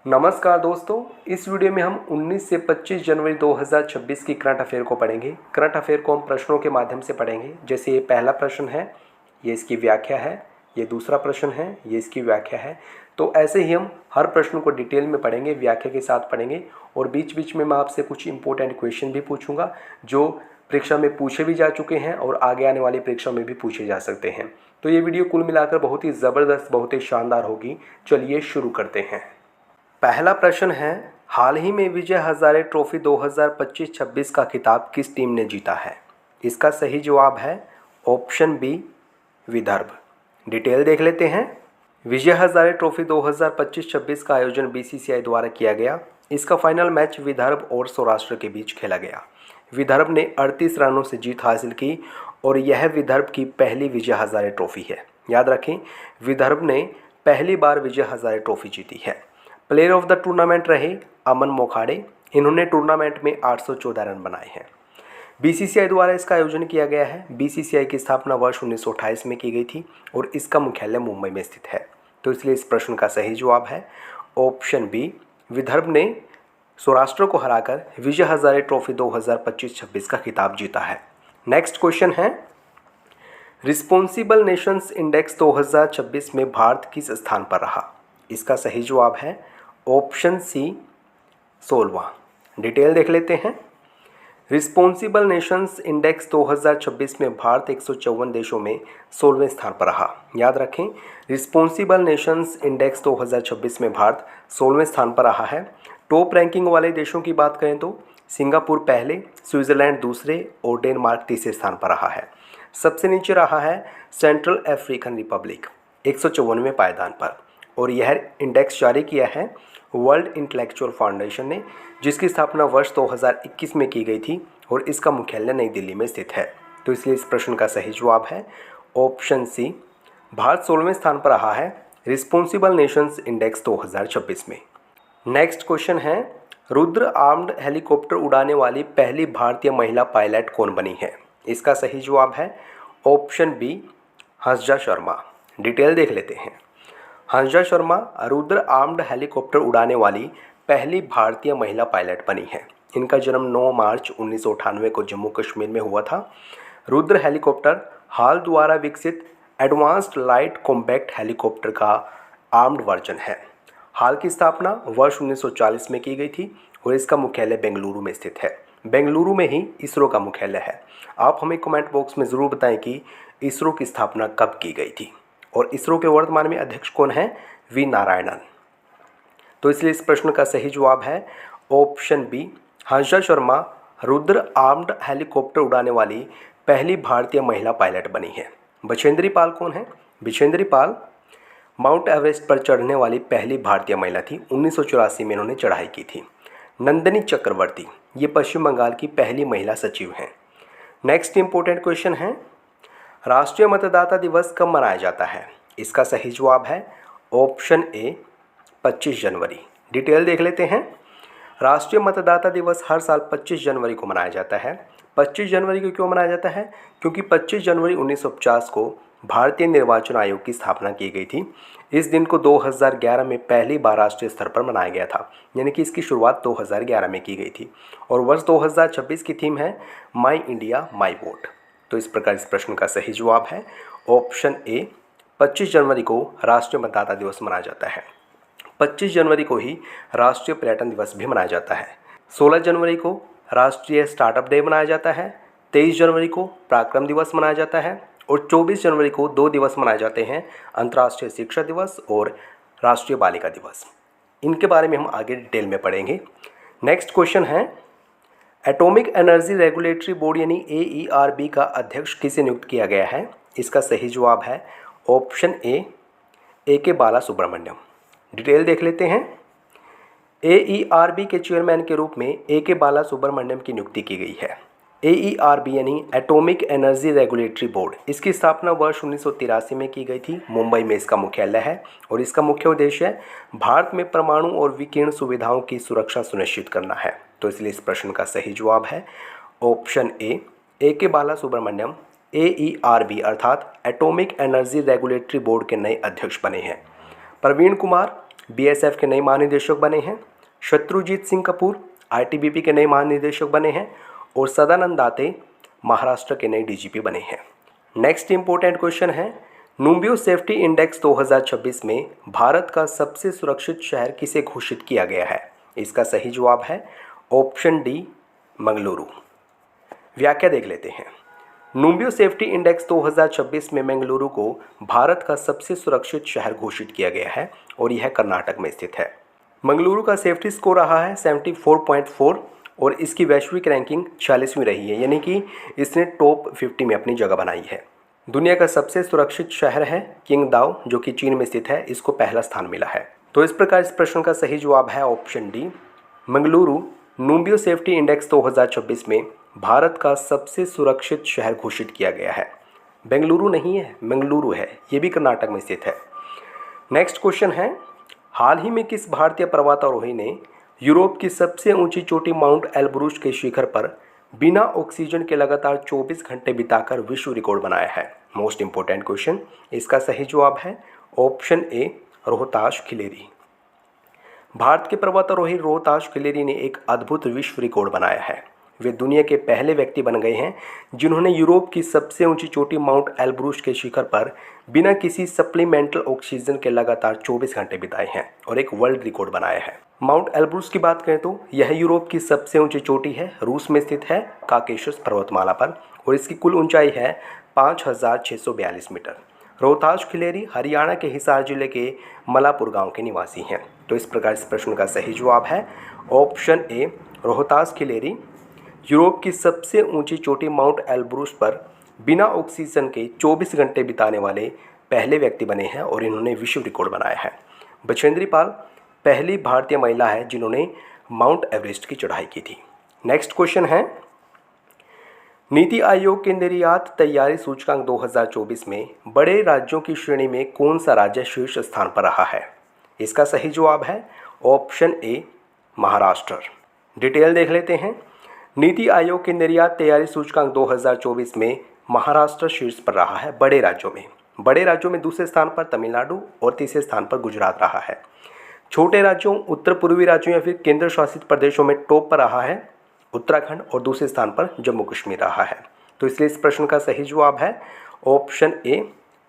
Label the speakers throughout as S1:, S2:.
S1: नमस्कार दोस्तों, इस वीडियो में हम 19 से 25 जनवरी 2026 की करंट अफेयर को पढ़ेंगे। करंट अफेयर को हम प्रश्नों के माध्यम से पढ़ेंगे। जैसे ये पहला प्रश्न है, ये इसकी व्याख्या है। ये दूसरा प्रश्न है, ये इसकी व्याख्या है। तो ऐसे ही हम हर प्रश्न को डिटेल में पढ़ेंगे, व्याख्या के साथ पढ़ेंगे। और बीच बीच में मैं आपसे कुछ इंपॉर्टेंट क्वेश्चन भी पूछूंगा जो परीक्षा में पूछे भी जा चुके हैं और आगे आने वाली परीक्षा में भी पूछे जा सकते हैं। तो ये वीडियो कुल मिलाकर बहुत ही ज़बरदस्त, बहुत ही शानदार होगी। चलिए शुरू करते हैं। पहला प्रश्न है, हाल ही में विजय हजारे ट्रॉफी 2025-26 का खिताब किस टीम ने जीता है? इसका सही जवाब है ऑप्शन बी, विदर्भ। डिटेल देख लेते हैं। विजय हजारे ट्रॉफी 2025-26 का आयोजन बीसीसीआई द्वारा किया गया। इसका फाइनल मैच विदर्भ और सौराष्ट्र के बीच खेला गया। विदर्भ ने 38 रनों से जीत हासिल की और यह विदर्भ की पहली विजय हजारे ट्रॉफी है। याद रखें, विदर्भ ने पहली बार विजय हजारे ट्रॉफी जीती है। प्लेयर ऑफ द टूर्नामेंट रहे अमन मोखाड़े। इन्होंने टूर्नामेंट में 814 रन बनाए हैं। बीसीसीआई द्वारा इसका आयोजन किया गया है। बीसीसीआई की स्थापना वर्ष 1928 में की गई थी और इसका मुख्यालय मुंबई में स्थित है। तो इसलिए इस प्रश्न का सही जवाब है ऑप्शन बी, विदर्भ ने सौराष्ट्र को हराकर विजय हजारे ट्रॉफी 2025-26 का खिताब जीता है। नेक्स्ट क्वेश्चन है, रिस्पॉन्सिबल नेशंस इंडेक्स 2026 में भारत किस स्थान पर रहा? इसका सही जवाब है ऑप्शन सी, 16वां। डिटेल देख लेते हैं। रिस्पॉन्सिबल नेशंस इंडेक्स 2026 में भारत 154 देशों में 16वें स्थान पर रहा। याद रखें, रिस्पॉन्सिबल नेशंस इंडेक्स 2026 में भारत 16वें स्थान पर रहा है। टॉप रैंकिंग वाले देशों की बात करें तो सिंगापुर पहले, स्विट्ज़रलैंड दूसरे और डेनमार्क तीसरे स्थान पर रहा है। सबसे नीचे रहा है सेंट्रल अफ्रीकन रिपब्लिक 154वें पायदान पर। और यह इंडेक्स जारी किया है वर्ल्ड इंटेलेक्चुअल फाउंडेशन ने, जिसकी स्थापना वर्ष 2021 में की गई थी और इसका मुख्यालय नई दिल्ली में स्थित है। तो इसलिए इस प्रश्न का सही जवाब है ऑप्शन सी, भारत 16वें स्थान पर रहा है रिस्पॉन्सिबल नेशंस इंडेक्स 2026 में। नेक्स्ट क्वेश्चन है, रुद्र आर्म्ड हेलीकॉप्टर उड़ाने वाली पहली भारतीय महिला पायलट कौन बनी है? इसका सही जवाब है option B, Hansja Sharma. Detail देख लेते हैं। हंसजा शर्मा रुद्र आर्म्ड हेलीकॉप्टर उड़ाने वाली पहली भारतीय महिला पायलट बनी है। इनका जन्म 9 मार्च 1998 को जम्मू कश्मीर में हुआ था। रुद्र हेलीकॉप्टर हाल द्वारा विकसित एडवांस्ड लाइट कॉम्पैक्ट हेलीकॉप्टर का आर्म्ड वर्जन है। हाल की स्थापना वर्ष 1940 में की गई थी और इसका मुख्यालय बेंगलुरु में स्थित है। बेंगलुरु में ही इसरो का मुख्यालय है। आप हमें कमेंट बॉक्स में ज़रूर बताएं कि इसरो की स्थापना कब की गई थी और इसरो के वर्तमान में अध्यक्ष कौन है? वी नारायणन। तो इसलिए इस प्रश्न का सही जवाब है option B, Hansja Sharma Rudra armed helicopter उड़ाने वाली पहली भारतीय महिला पायलट बनी है। बछेंद्री पाल कौन है? बछेंद्री पाल माउंट एवरेस्ट पर चढ़ने वाली पहली भारतीय महिला थी। 1984 में इन्होंने चढ़ाई की थी। नंदिनी चक्रवर्ती ये पश्चिम बंगाल की पहली महिला सचिव हैं। नेक्स्ट इंपॉर्टेंट क्वेश्चन है, राष्ट्रीय मतदाता दिवस कब मनाया जाता है? इसका सही जवाब है ऑप्शन ए, 25 जनवरी। डिटेल देख लेते हैं। राष्ट्रीय मतदाता दिवस हर साल 25 जनवरी को मनाया जाता है। 25 जनवरी को क्यों मनाया जाता है? क्योंकि 25 जनवरी 1950 को भारतीय निर्वाचन आयोग की स्थापना की गई थी। इस दिन को 2011 में पहली बार राष्ट्रीय स्तर पर मनाया गया था, यानी कि इसकी शुरुआत 2011 में की गई थी। और वर्ष 2026 की थीम है माई इंडिया माई वोट। तो इस प्रकार इस प्रश्न का सही जवाब है ऑप्शन ए, 25 जनवरी को राष्ट्रीय मतदाता दिवस मनाया जाता है। 25 जनवरी को ही राष्ट्रीय पर्यटन दिवस भी मनाया जाता है। 16 जनवरी को राष्ट्रीय स्टार्टअप डे मनाया जाता है। 23 जनवरी को पराक्रम दिवस मनाया जाता है और 24 जनवरी को 2 दिवस मनाए जाते हैं, अंतर्राष्ट्रीय शिक्षक दिवस और राष्ट्रीय बालिका दिवस। इनके बारे में हम आगे डिटेल में पढ़ेंगे। नेक्स्ट क्वेश्चन है, एटॉमिक एनर्जी रेगुलेटरी बोर्ड यानी AERB का अध्यक्ष किसे नियुक्त किया गया है? इसका सही जवाब है ऑप्शन ए, के बाला सुब्रमण्यम। डिटेल देख लेते हैं। AERB के चेयरमैन के रूप में के बाला सुब्रमण्यम की नियुक्ति की गई है। AERB यानी एटॉमिक एनर्जी रेगुलेटरी बोर्ड, इसकी स्थापना वर्ष 1983 में की गई थी। मुंबई में इसका मुख्यालय है और इसका मुख्य उद्देश्य है भारत में परमाणु और विकिरण सुविधाओं की सुरक्षा सुनिश्चित करना है। तो इसलिए इस प्रश्न का सही जवाब है ऑप्शन ए, के बाला सुब्रमण्यम AERB अर्थात एटॉमिक एनर्जी रेगुलेटरी बोर्ड के नए अध्यक्ष बने हैं। प्रवीण कुमार बीएसएफ के नए महानिदेशक बने हैं। शत्रुजीत सिंह कपूर आईटीबीपी के नए महानिदेशक बने हैं और सदानंद दाते महाराष्ट्र के नए डीजीपी बने हैं। नेक्स्ट इंपॉर्टेंट क्वेश्चन है, नुम्बियो सेफ्टी इंडेक्स 2026 में भारत का सबसे सुरक्षित शहर किसे घोषित किया गया है? इसका सही जवाब है ऑप्शन डी, मंगलुरु। व्याख्या देख लेते हैं। नुम्बियो सेफ्टी इंडेक्स 2026 में मंगलुरु को भारत का सबसे सुरक्षित शहर घोषित किया गया है और यह कर्नाटक में स्थित है। मंगलुरु का सेफ्टी स्कोर रहा है 74.4 और इसकी वैश्विक रैंकिंग 46वीं रही है, यानी कि इसने टॉप 50 में अपनी जगह बनाई है। दुनिया का सबसे सुरक्षित शहर है किंगदाओ, जो कि चीन में स्थित है, इसको पहला स्थान मिला है। तो इस प्रकार इस प्रश्न का सही जवाब है option D, Mangaluru Numbeo safety index 2026 में भारत का सबसे सुरक्षित शहर घोषित किया गया है। बेंगलुरु नहीं है, मंगलुरु है, ये भी कर्नाटक में स्थित है। नेक्स्ट क्वेश्चन है, हाल ही में किस भारतीय पर्वतारोही ने यूरोप की सबसे ऊंची चोटी माउंट एल्ब्रूज के शिखर पर बिना ऑक्सीजन के लगातार 24 घंटे बिताकर विश्व रिकॉर्ड बनाया है? Most important question. इसका सही जवाब है ऑप्शन ए, रोहताश खिलेरी। भारत के पर्वतारोही रोहताश खिलेरी ने एक अद्भुत विश्व रिकॉर्ड बनाया है। वे दुनिया के पहले व्यक्ति बन गए हैं जिन्होंने यूरोप की सबसे ऊंची चोटी माउंट एल्ब्रूज के शिखर पर बिना किसी सप्लीमेंटल ऑक्सीजन के लगातार 24 घंटे बिताए हैं और एक वर्ल्ड रिकॉर्ड बनाया है। माउंट एल्ब्रूज की बात करें तो यह यूरोप की सबसे ऊंची चोटी है, रूस में स्थित है काकेशस पर्वतमाला पर और इसकी कुल ऊंचाई है 5642 मीटर। रोहताश खिलेरी हरियाणा के हिसार जिले के मलापुर गांव के निवासी हैं। तो इस प्रकार इस प्रश्न का सही जवाब है ऑप्शन ए, रोहताश खिलेरी यूरोप की सबसे ऊंची चोटी माउंट एल्ब्रूज पर बिना ऑक्सीजन के 24 घंटे बिताने वाले पहले व्यक्ति बने हैं और इन्होंने विश्व रिकॉर्ड बनाया है। बछेंद्री पाल पहली भारतीय महिला है जिन्होंने माउंट एवरेस्ट की चढ़ाई की थी। नेक्स्ट क्वेश्चन है, नीति आयोग के निर्यात तैयारी सूचकांक 2024 में बड़े राज्यों की श्रेणी में कौन सा राज्य शीर्ष स्थान पर रहा है? इसका सही जवाब है ऑप्शन ए, महाराष्ट्र। डिटेल देख लेते हैं। नीति आयोग के निर्यात तैयारी सूचकांक 2024 में महाराष्ट्र शीर्ष पर रहा है बड़े राज्यों में। बड़े राज्यों में दूसरे स्थान पर तमिलनाडु और तीसरे स्थान पर गुजरात रहा है। छोटे राज्यों, उत्तर पूर्वी राज्यों या फिर केंद्र शासित प्रदेशों में टॉप पर रहा है उत्तराखंड और दूसरे स्थान पर जम्मू कश्मीर रहा है। तो इसलिए इस प्रश्न का सही जवाब है ऑप्शन ए,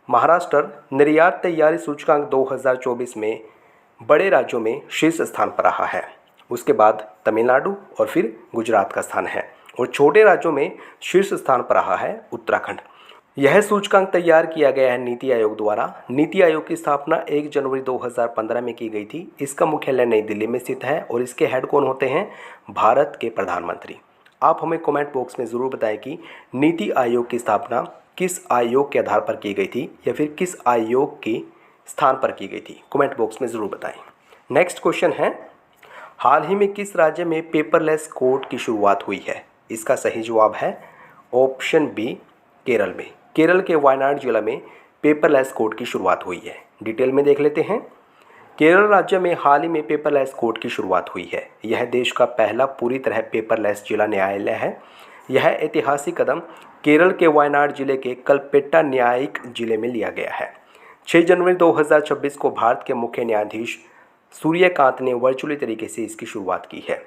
S1: महाराष्ट्र निर्यात तैयारी सूचकांक 2024 में बड़े राज्यों में शीर्ष स्थान पर रहा है। उसके बाद तमिलनाडु और फिर गुजरात का स्थान है और छोटे राज्यों में शीर्ष स्थान पर रहा है उत्तराखंड। यह सूचकांक तैयार किया गया है नीति आयोग द्वारा। नीति आयोग की स्थापना 1 जनवरी 2015 में की गई थी। इसका मुख्यालय नई दिल्ली में स्थित है और इसके हेड कौन होते हैं? भारत के प्रधानमंत्री। आप हमें कमेंट बॉक्स में ज़रूर बताएं कि नीति आयोग की स्थापना किस आयोग के आधार पर की गई थी या फिर किस आयोग के स्थान पर की गई थी। कमेंट बॉक्स में ज़रूर बताएं। नेक्स्ट क्वेश्चन है, हाल ही में किस राज्य में पेपरलेस कोर्ट की शुरुआत हुई है? इसका सही जवाब है ऑप्शन बी, केरल में। केरल के वायनाड जिला में पेपरलेस कोर्ट की शुरुआत हुई है। डिटेल में देख लेते हैं। केरल राज्य में हाल ही में पेपरलेस कोर्ट की शुरुआत हुई है। यह देश का पहला पूरी तरह पेपरलेस जिला न्यायालय है। यह ऐतिहासिक कदम केरल के वायनाड जिले के कलपेट्टा न्यायिक जिले में लिया गया है। 6 जनवरी 2026 को भारत के मुख्य न्यायाधीश सूर्यकांत ने वर्चुअली तरीके से इसकी शुरुआत की है।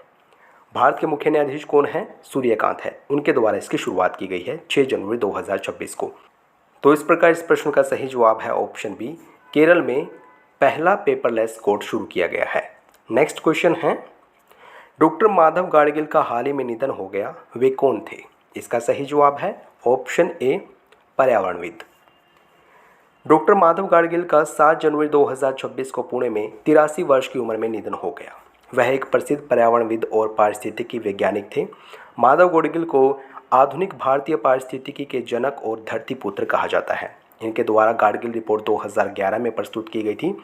S1: भारत के मुख्य न्यायाधीश कौन है? सूर्यकांत है। उनके द्वारा इसकी शुरुआत की गई है 6 जनवरी 2026 को। तो इस प्रकार इस प्रश्न का सही जवाब है ऑप्शन बी, केरल में पहला पेपरलेस कोर्ट शुरू किया गया है। नेक्स्ट क्वेश्चन है, डॉक्टर माधव गाडगिल का हाल ही में निधन हो गया, वे कौन थे? इसका सही जवाब है ऑप्शन ए, पर्यावरणविद। डॉक्टर माधव गाडगिल का 7 जनवरी 2026 को पुणे में 83 वर्ष की उम्र में निधन हो गया। वह एक प्रसिद्ध पर्यावरणविद और पारिस्थितिकी वैज्ञानिक थे। माधव गाडगिल को आधुनिक भारतीय पारिस्थितिकी के जनक और धरतीपुत्र कहा जाता है। इनके द्वारा गाडगिल रिपोर्ट 2011 में प्रस्तुत की गई थी,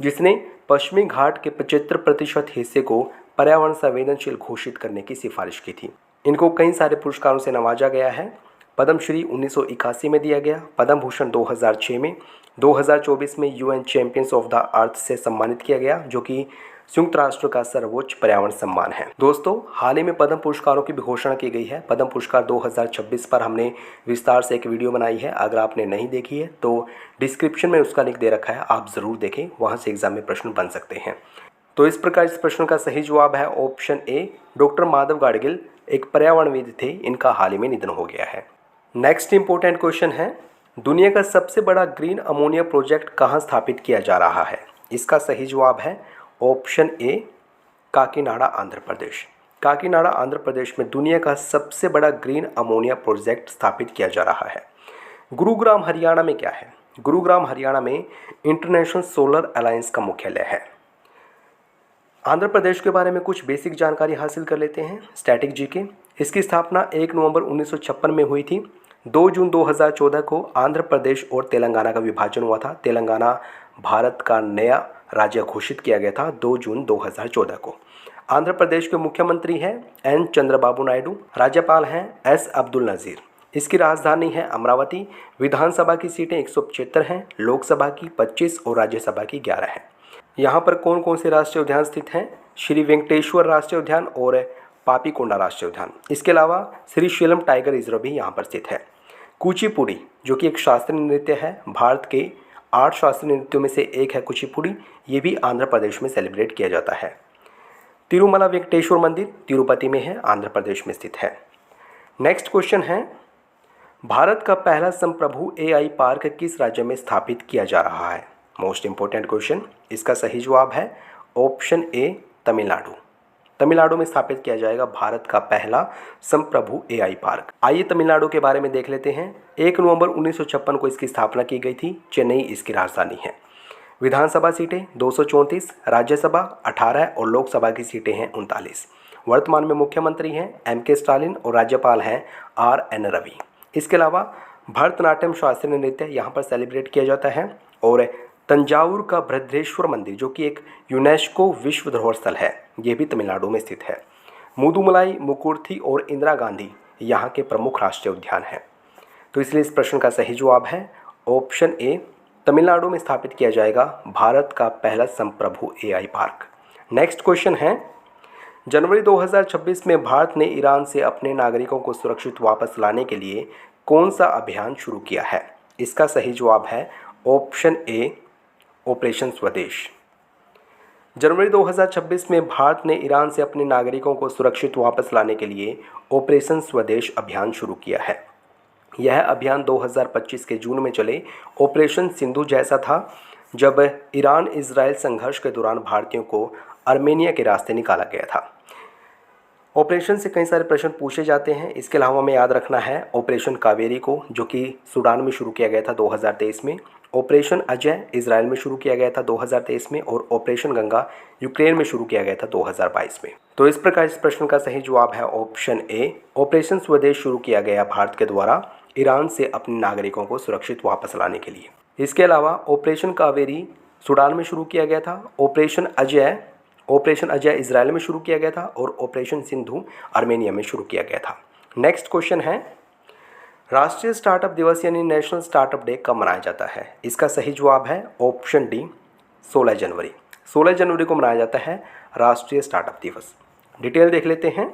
S1: जिसने पश्चिमी घाट के 75% हिस्से को पर्यावरण संवेदनशील घोषित करने की सिफारिश की थी। इनको कई सारे पुरस्कारों से नवाजा गया है। पद्मश्री 1981 में दिया गया, पद्म भूषण 2006 में, 2024 में UN champions of the earth से सम्मानित किया गया, जो कि संयुक्त राष्ट्र का सर्वोच्च पर्यावरण सम्मान है। दोस्तों, हाल ही में पद्म पुरस्कारों की भी घोषणा की गई है। पद्म पुरस्कार 2026 पर हमने विस्तार से एक वीडियो बनाई है। अगर आपने नहीं देखी है तो डिस्क्रिप्शन में उसका लिंक दे रखा है, आप ज़रूर देखें, वहाँ से एग्जाम में प्रश्न बन सकते हैं। तो इस प्रकार इस प्रश्न का सही जवाब है ऑप्शन ए। डॉक्टर माधव गाडगिल एक पर्यावरणविद थे, इनका हाल ही में निधन हो गया है। नेक्स्ट इंपॉर्टेंट क्वेश्चन है, दुनिया का सबसे बड़ा ग्रीन अमोनिया प्रोजेक्ट कहाँ स्थापित किया जा रहा है? इसका सही जवाब है ऑप्शन ए, काकीनाडा आंध्र प्रदेश। काकीनाडा आंध्र प्रदेश में दुनिया का सबसे बड़ा ग्रीन अमोनिया प्रोजेक्ट स्थापित किया जा रहा है। गुरुग्राम हरियाणा में क्या है? गुरुग्राम हरियाणा में इंटरनेशनल सोलर अलायंस का मुख्यालय है। आंध्र प्रदेश के बारे में कुछ बेसिक जानकारी हासिल कर लेते हैं। Static GK. इसकी स्थापना 1 नवंबर 1956 में हुई थी। 2 जून 2014 को आंध्र प्रदेश और तेलंगाना का विभाजन हुआ था। तेलंगाना भारत का नया राज्य घोषित किया गया था 2 जून 2014 को। आंध्र प्रदेश के मुख्यमंत्री हैं एन चंद्रबाबू नायडू। राज्यपाल हैं एस अब्दुल नज़ीर। इसकी राजधानी है अमरावती। विधानसभा की सीटें 175 हैं, लोकसभा की 25 और राज्यसभा की 11 हैं। यहाँ पर कौन कौन से राष्ट्रीय उद्यान स्थित हैं? श्री वेंकटेश्वर राष्ट्रीय उद्यान और पापीकोंडा राष्ट्रीय उद्यान। इसके अलावा श्री शैलम टाइगर रिजर्व भी यहाँ पर स्थित है। कुचिपुड़ी जो कि एक शास्त्रीय नृत्य है, भारत के 8 शास्त्रीय नृत्यों में से एक है कुचिपुड़ी, ये भी आंध्र प्रदेश में सेलिब्रेट किया जाता है। तिरुमला वेंकटेश्वर मंदिर तिरुपति में है, आंध्र प्रदेश में स्थित है। नेक्स्ट क्वेश्चन है, भारत का पहला संप्रभु एआई पार्क किस राज्य में स्थापित किया जा रहा है? Most important question. इसका सही जवाब है ऑप्शन ए, तमिलनाडु। तमिलनाडु में स्थापित किया जाएगा भारत का पहला संप्रभु एआई पार्क। आइए तमिलनाडु के बारे में देख लेते हैं। 1 नवंबर 1956 को इसकी स्थापना की गई थी। चेन्नई इसकी राजधानी है। विधानसभा सीटें 234, राज्यसभा 18 और लोकसभा की सीटें हैं 39। वर्तमान में मुख्यमंत्री हैं एम.के. स्टालिन और राज्यपाल हैं आर.एन. रवि। इसके अलावा भरतनाट्यम शास्त्रीय नृत्य यहाँ पर सेलिब्रेट किया जाता है। और तंजावुर का बृहदेश्वर मंदिर जो कि एक यूनेस्को विश्व धरोहर स्थल है, ये भी तमिलनाडु में स्थित है। मुदुमलाई, मुकुर्थी और इंदिरा गांधी यहाँ के प्रमुख राष्ट्रीय उद्यान हैं। तो इसलिए इस प्रश्न का सही जवाब है ऑप्शन ए, तमिलनाडु में स्थापित किया जाएगा भारत का पहला संप्रभु एआई पार्क। नेक्स्ट क्वेश्चन है, जनवरी 2026 में भारत ने ईरान से अपने नागरिकों को सुरक्षित वापस लाने के लिए कौन सा अभियान शुरू किया है? इसका सही जवाब है ऑप्शन ए, ऑपरेशन स्वदेश। जनवरी 2026 में भारत ने ईरान से अपने नागरिकों को सुरक्षित वापस लाने के लिए ऑपरेशन स्वदेश अभियान शुरू किया है। यह अभियान 2025 के जून में चले ऑपरेशन सिंधु जैसा था, जब ईरान इजराइल संघर्ष के दौरान भारतीयों को आर्मेनिया के रास्ते निकाला गया था। ऑपरेशन से कई सारे प्रश्न पूछे जाते हैं। इसके अलावा हमें याद रखना है ऑपरेशन कावेरी को, जो कि सूडान में शुरू किया गया था 2023 में। ऑपरेशन अजय इजराइल में शुरू किया गया था 2023 में। और ऑपरेशन गंगा यूक्रेन में शुरू किया गया था 2022 में। तो इस प्रकार इस प्रश्न का सही जवाब है ऑप्शन ए, ऑपरेशन स्वदेश शुरू किया गया भारत के द्वारा ईरान से अपने नागरिकों को सुरक्षित वापस लाने के लिए। इसके अलावा ऑपरेशन कावेरी सूडान में शुरू किया गया था। ऑपरेशन अजय इजराइल में शुरू किया गया था। और ऑपरेशन सिंधु आर्मेनिया में शुरू किया गया था। नेक्स्ट क्वेश्चन है, राष्ट्रीय स्टार्टअप दिवस यानी नेशनल स्टार्टअप डे कब मनाया जाता है? इसका सही जवाब है ऑप्शन डी, 16 जनवरी। 16 जनवरी को मनाया जाता है राष्ट्रीय स्टार्टअप दिवस। डिटेल देख लेते हैं।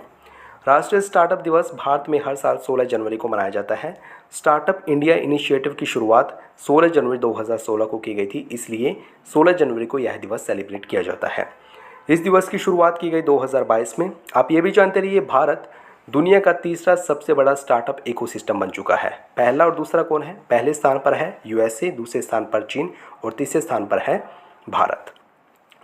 S1: राष्ट्रीय स्टार्टअप दिवस भारत में हर साल 16 जनवरी को मनाया जाता है। स्टार्टअप इंडिया इनिशिएटिव की शुरुआत 16 जनवरी 2016 को की गई थी, इसलिए 16 जनवरी को यह दिवस सेलिब्रेट किया जाता है। इस दिवस की शुरुआत की गई 2022 में। आप ये भी जानते रहिए, भारत दुनिया का तीसरा सबसे बड़ा स्टार्टअप इकोसिस्टम बन चुका है। पहला और दूसरा कौन है? पहले स्थान पर है यूएसए, दूसरे स्थान पर चीन और तीसरे स्थान पर है भारत।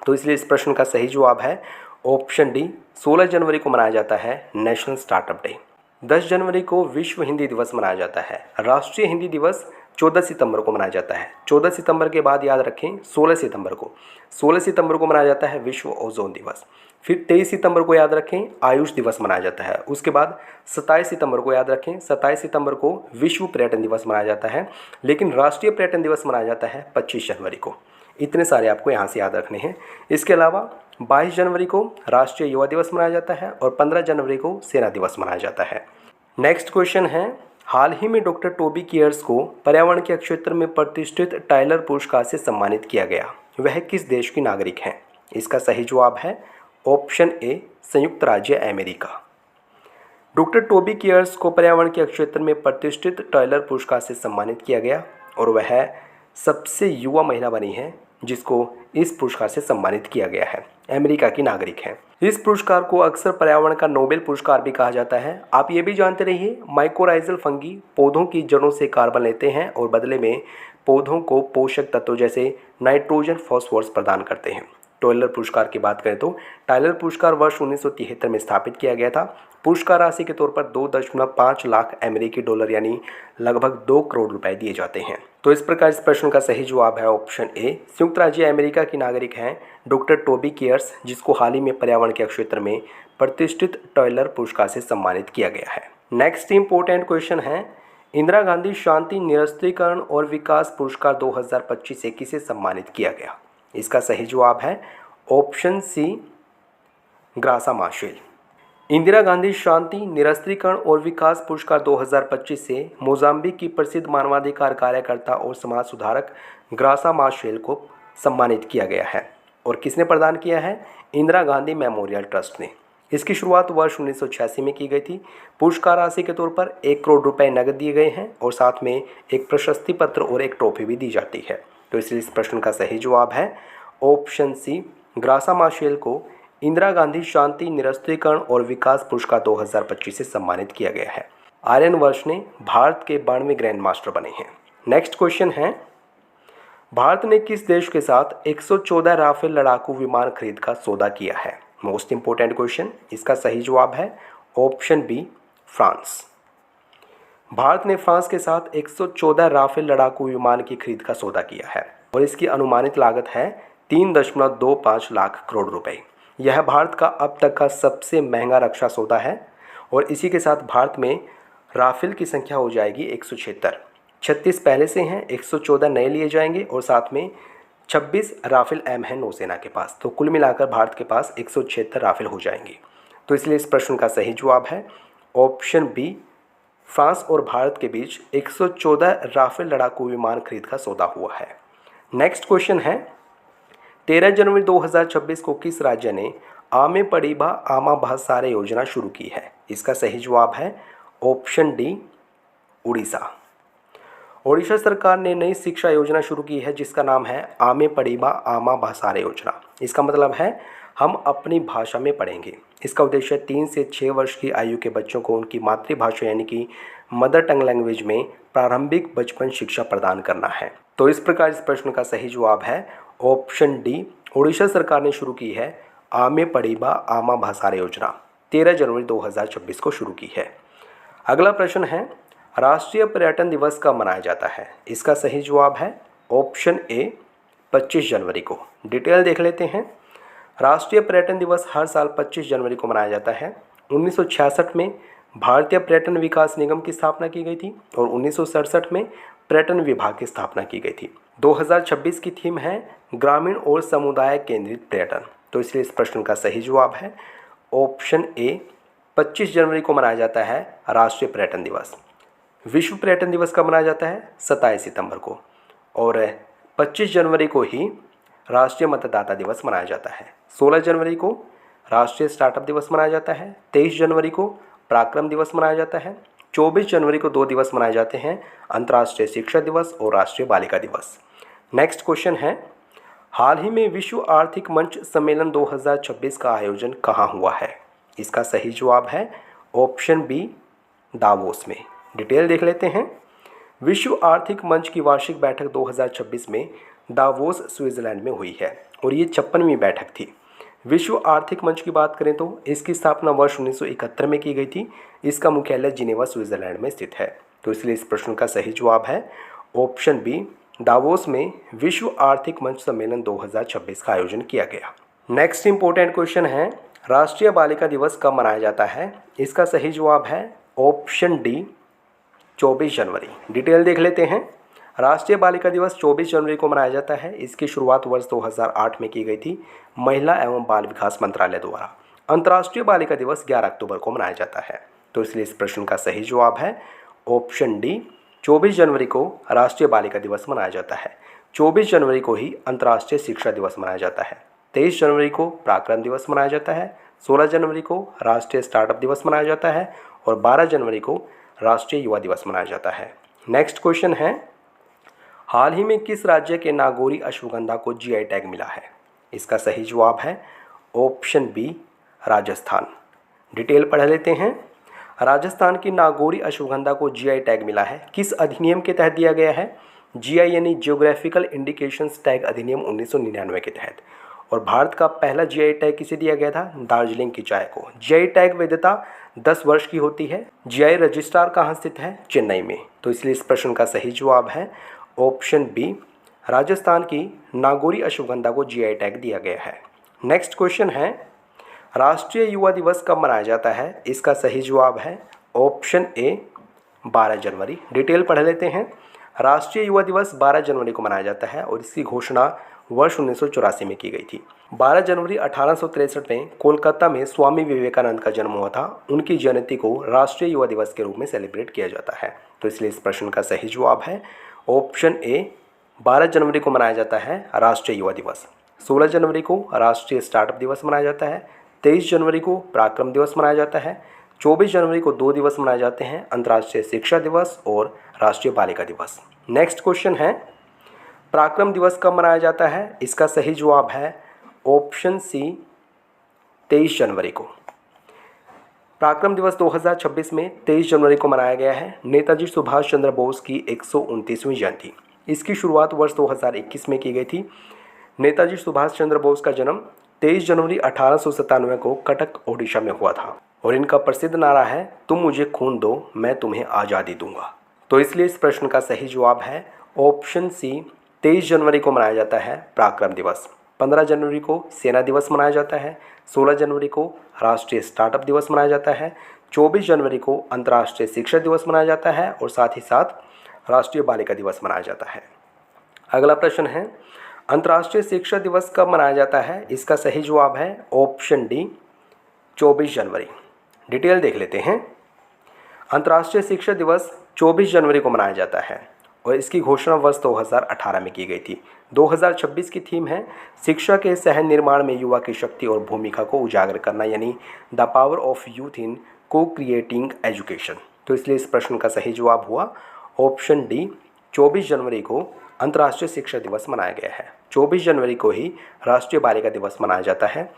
S1: तो इसलिए इस प्रश्न का सही जवाब है ऑप्शन डी, 16 जनवरी को मनाया जाता है नेशनल स्टार्टअप डे। 10 जनवरी को विश्व हिंदी दिवस मनाया जाता है। राष्ट्रीय हिंदी दिवस 14 सितंबर को मनाया जाता है। 14 सितंबर के बाद याद रखें 16 सितंबर को मनाया जाता है विश्व ओजोन दिवस। फिर 23 सितंबर को याद रखें आयुष दिवस मनाया जाता है। उसके बाद 27 सितंबर को याद रखें, 27 सितंबर को विश्व पर्यटन दिवस मनाया जाता है। लेकिन राष्ट्रीय पर्यटन दिवस मनाया जाता है 25 जनवरी को। इतने सारे आपको यहाँ से याद रखने हैं। इसके अलावा 22 जनवरी को राष्ट्रीय युवा दिवस मनाया जाता है और 15 जनवरी को सेना दिवस मनाया जाता है। नेक्स्ट क्वेश्चन है, हाल ही में डॉक्टर टोबी केयर्स को पर्यावरण के क्षेत्र में प्रतिष्ठित टाइलर पुरस्कार से सम्मानित किया गया। वह किस देश की नागरिक हैं? इसका सही जवाब है ऑप्शन ए संयुक्त राज्य अमेरिका। डॉक्टर टोबी केयर्स को पर्यावरण के क्षेत्र में प्रतिष्ठित टॉयलर पुरस्कार से सम्मानित किया गया और वह सबसे युवा महिला बनी है जिसको इस पुरस्कार से सम्मानित किया गया है। अमेरिका की नागरिक हैं। इस पुरस्कार को अक्सर पर्यावरण का नोबेल पुरस्कार भी कहा जाता है। आप ये भी जानते रहिए माइकोराइजल फंगी पौधों की जड़ों से कार्बन लेते हैं और बदले में पौधों को पोषक तत्वों जैसे नाइट्रोजन फॉस्फोरस प्रदान करते हैं। टॉयलर पुरस्कार की बात करें तो टाइलर पुरस्कार वर्ष 1973 में स्थापित किया गया था। पुरस्कार राशि के तौर पर 2.5 लाख अमेरिकी डॉलर यानी लगभग 2 करोड़ रुपए दिए जाते हैं। तो इस प्रकार इस प्रश्न का सही जवाब है ऑप्शन ए। संयुक्त राज्य अमेरिका की नागरिक हैं डॉक्टर टोबी केयर्स, जिसको हाल ही में पर्यावरण के क्षेत्र में प्रतिष्ठित टॉयलर पुरस्कार से सम्मानित किया गया है। नेक्स्ट इंपॉर्टेंट क्वेश्चन है, इंदिरा गांधी शांति निरस्त्रीकरण और विकास पुरस्कार 2025 से किसे सम्मानित किया गया? इसका सही जवाब है ऑप्शन सी ग्रासा माशेल। इंदिरा गांधी शांति निरस्त्रीकरण और विकास पुरस्कार 2025 से मोजाम्बिक की प्रसिद्ध मानवाधिकार कार्यकर्ता और समाज सुधारक ग्रासा माशेल को सम्मानित किया गया है। और किसने प्रदान किया है? इंदिरा गांधी मेमोरियल ट्रस्ट ने। इसकी शुरुआत वर्ष 1986 में की गई थी। पुरस्कार राशि के तौर पर 1 करोड़ रुपए नकद दिए गए हैं और साथ में एक प्रशस्ति पत्र और एक ट्रॉफी भी दी जाती है। तो इसलिए इस प्रश्न का सही जवाब है ऑप्शन सी ग्रासा माशेल को इंदिरा गांधी शांति निरस्त्रीकरण और विकास पुरस्कार 2025 से सम्मानित किया गया है। आर्यन वर्ष ने भारत के 92वें ग्रैंड मास्टर बने हैं। नेक्स्ट क्वेश्चन है, भारत ने किस देश के साथ 114 राफेल लड़ाकू विमान खरीद का सौदा किया है? Most important question. इसका सही जवाब है ऑप्शन बी फ्रांस। भारत ने फ्रांस के साथ 114 राफेल लड़ाकू विमान की खरीद का सौदा किया है और इसकी अनुमानित लागत है 3.25 लाख करोड़ रुपए। यह भारत का अब तक का सबसे महंगा रक्षा सौदा है और इसी के साथ भारत में राफेल की संख्या हो जाएगी 176। 36 पहले से हैं, 114 नए लिए जाएंगे और साथ में 26 राफेल एम है नौसेना के पास। तो कुल मिलाकर भारत के पास 176 राफेल हो जाएंगे। तो इसलिए इस प्रश्न का सही जवाब है ऑप्शन बी फ्रांस और भारत के बीच 114 राफेल लड़ाकू विमान खरीद का सौदा हुआ है। नेक्स्ट क्वेश्चन है, 13 जनवरी 2026 को किस राज्य ने आमे पड़ीबा आमा भासारे योजना शुरू की है? इसका सही जवाब है ऑप्शन डी उड़ीसा। ओडिशा सरकार ने नई शिक्षा योजना शुरू की है जिसका नाम है आमे पड़ीबा आमा भासारे योजना। इसका मतलब है हम अपनी भाषा में पढ़ेंगे। इसका उद्देश्य 3 से 6 वर्ष की आयु के बच्चों को उनकी मातृभाषा यानी कि मदर टंग लैंग्वेज में प्रारंभिक बचपन शिक्षा प्रदान करना है। तो इस प्रकार इस प्रश्न का सही जवाब है ऑप्शन डी। ओडिशा सरकार ने शुरू की है आमे पड़ीबा आमा भासारे योजना, 13 जनवरी 2026 को शुरू की है। अगला प्रश्न है, राष्ट्रीय पर्यटन दिवस कब मनाया जाता है? इसका सही जवाब है ऑप्शन ए 25 जनवरी को। डिटेल देख लेते हैं। राष्ट्रीय पर्यटन दिवस हर साल 25 जनवरी को मनाया जाता है। 1966 में भारतीय पर्यटन विकास निगम की स्थापना की गई थी और 1967 में पर्यटन विभाग की स्थापना की गई थी। 2026 की थीम है ग्रामीण और समुदाय केंद्रित पर्यटन। तो इसलिए इस प्रश्न का सही जवाब है ऑप्शन ए 25 जनवरी को मनाया जाता है राष्ट्रीय पर्यटन दिवस। विश्व पर्यटन दिवस कब मनाया जाता है? 27 सितंबर को। और 25 जनवरी को ही राष्ट्रीय मतदाता दिवस मनाया जाता है। 16 जनवरी को राष्ट्रीय स्टार्टअप दिवस मनाया जाता है। 23 जनवरी को पराक्रम दिवस मनाया जाता है। 24 जनवरी को 2 दिवस मनाए जाते हैं, अंतर्राष्ट्रीय शिक्षा दिवस और राष्ट्रीय बालिका दिवस। नेक्स्ट क्वेश्चन है, हाल ही में विश्व आर्थिक मंच सम्मेलन 2026 का आयोजन कहाँ हुआ है? इसका सही जवाब है ऑप्शन बी दावोस में। डिटेल देख लेते हैं। विश्व आर्थिक मंच की वार्षिक बैठक 2026 में दावोस स्विट्जरलैंड में हुई है और ये 56वीं बैठक थी। विश्व आर्थिक मंच की बात करें तो इसकी स्थापना वर्ष 1971 में की गई थी। इसका मुख्यालय जिनेवा स्विट्जरलैंड में स्थित है। तो इसलिए इस प्रश्न का सही जवाब है ऑप्शन बी दावोस में विश्व आर्थिक मंच सम्मेलन 2026 का आयोजन किया गया। नेक्स्ट इंपॉर्टेंट क्वेश्चन है, राष्ट्रीय बालिका दिवस कब मनाया जाता है? इसका सही जवाब है ऑप्शन डी 24 जनवरी। डिटेल देख लेते हैं। राष्ट्रीय बालिका दिवस 24 जनवरी को मनाया जाता है। इसकी शुरुआत वर्ष 2008 में की गई थी महिला एवं बाल विकास मंत्रालय द्वारा। अंतर्राष्ट्रीय बालिका दिवस 11 अक्टूबर को मनाया जाता है। तो इसलिए इस प्रश्न का सही जवाब है ऑप्शन डी 24 जनवरी को राष्ट्रीय बालिका दिवस मनाया जाता है। 24 जनवरी को ही अंतर्राष्ट्रीय शिक्षा दिवस मनाया जाता है। 23 जनवरी को पराक्रम दिवस मनाया जाता है, 16 जनवरी को राष्ट्रीय स्टार्टअप दिवस मनाया जाता है और 12 जनवरी को राष्ट्रीय युवा दिवस मनाया जाता है। नेक्स्ट क्वेश्चन है, हाल ही में किस राज्य के नागौरी अश्वगंधा को जीआई टैग मिला है? इसका सही जवाब है ऑप्शन बी राजस्थान। डिटेल पढ़ लेते हैं। राजस्थान की नागौरी अश्वगंधा को जीआई टैग मिला है, किस अधिनियम के तहत दिया गया है? जीआई यानी जियोग्राफिकल इंडिकेशंस टैग अधिनियम 1999 के तहत। और भारत का पहला जीआई टैग किसे दिया गया था? दार्जिलिंग की चाय को। जीआई टैग वैधता 10 वर्ष की होती है। जीआई रजिस्ट्रार कहाँ स्थित है? चेन्नई में। तो इसलिए इस प्रश्न का सही जवाब है ऑप्शन बी राजस्थान की नागौरी अश्वगंधा को जीआई टैग दिया गया है। नेक्स्ट क्वेश्चन है, राष्ट्रीय युवा दिवस कब मनाया जाता है? इसका सही जवाब है ऑप्शन ए 12 जनवरी। डिटेल पढ़ लेते हैं। राष्ट्रीय युवा दिवस 12 जनवरी को मनाया जाता है और इसकी घोषणा वर्ष 1984 में की गई थी। 12 जनवरी 1863 में कोलकाता में स्वामी विवेकानंद का जन्म हुआ था। उनकी जयंती को राष्ट्रीय युवा दिवस के रूप में सेलिब्रेट किया जाता है। तो इसलिए इस प्रश्न का सही जवाब है ऑप्शन ए 12 जनवरी को मनाया जाता है राष्ट्रीय युवा दिवस। 16 जनवरी को राष्ट्रीय स्टार्टअप दिवस मनाया जाता है, 23 जनवरी को पराक्रम दिवस मनाया जाता है, 24 जनवरी को 2 दिवस मनाए जाते हैं, अंतर्राष्ट्रीय शिक्षा दिवस और राष्ट्रीय बालिका दिवस। नेक्स्ट क्वेश्चन है, पराक्रम दिवस कब मनाया जाता है? इसका सही जवाब है ऑप्शन सी 23 जनवरी को। पराक्रम दिवस 2026 में 23 जनवरी को मनाया गया है। नेताजी सुभाष चंद्र बोस की 129वीं जयंती। इसकी शुरुआत वर्ष 2021 में की गई थी। नेताजी सुभाष चंद्र बोस का जन्म 23 जनवरी 1897 को कटक ओडिशा में हुआ था और इनका प्रसिद्ध नारा है, तुम मुझे खून दो मैं तुम्हें आज़ादी दूंगा। तो इसलिए इस प्रश्न का सही जवाब है ऑप्शन सी 23 जनवरी को मनाया जाता है पराक्रम दिवस। 15 जनवरी को सेना दिवस मनाया जाता है, 16 जनवरी को राष्ट्रीय स्टार्टअप दिवस मनाया जाता है, 24 जनवरी को अंतर्राष्ट्रीय शिक्षा दिवस मनाया जाता है और साथ ही साथ राष्ट्रीय बालिका दिवस मनाया जाता है। अगला प्रश्न है, अंतर्राष्ट्रीय शिक्षा दिवस कब मनाया जाता है? इसका सही जवाब है ऑप्शन डी 24 जनवरी। डिटेल देख लेते हैं। अंतर्राष्ट्रीय शिक्षा दिवस 24 जनवरी को मनाया जाता है और इसकी घोषणा वर्ष 2018 में की गई थी। 2026 की थीम है शिक्षा के सह निर्माण में युवा की शक्ति और भूमिका को उजागर करना, यानी the power of youth in को क्रिएटिंग एजुकेशन। तो इसलिए इस प्रश्न का सही जवाब हुआ ऑप्शन डी 24 जनवरी को अंतर्राष्ट्रीय शिक्षा दिवस मनाया गया है। 24 जनवरी को ही राष्ट्रीय बालिका दिवस मनाया जाता है।